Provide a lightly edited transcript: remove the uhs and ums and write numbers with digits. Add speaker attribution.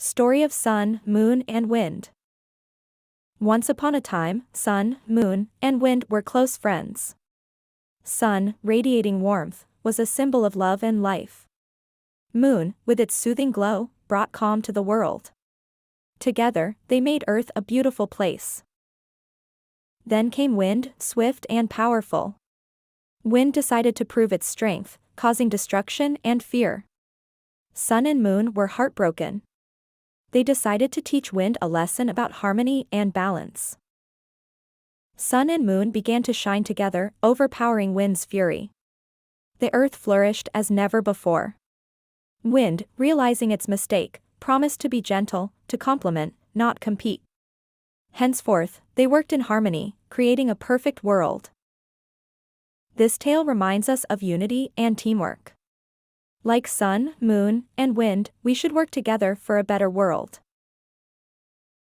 Speaker 1: Story of Sun, Moon, and Wind. Once upon a time, Sun, Moon, and Wind were close friends. Sun, radiating warmth, was a symbol of love and life. Moon, with its soothing glow, brought calm to the world. Together, they made Earth a beautiful place. Then came Wind, swift and powerful. Wind decided to prove its strength, causing destruction and fear. Sun and Moon were heartbroken. They decided to teach Wind a lesson about harmony and balance. Sun and Moon began to shine together, overpowering Wind's fury. The Earth flourished as never before. Wind, realizing its mistake, promised to be gentle, to complement, not compete. Henceforth, they worked in harmony, creating a perfect world. This tale reminds us of unity and teamwork. Like Sun, Moon, and Wind, we should work together for a better world.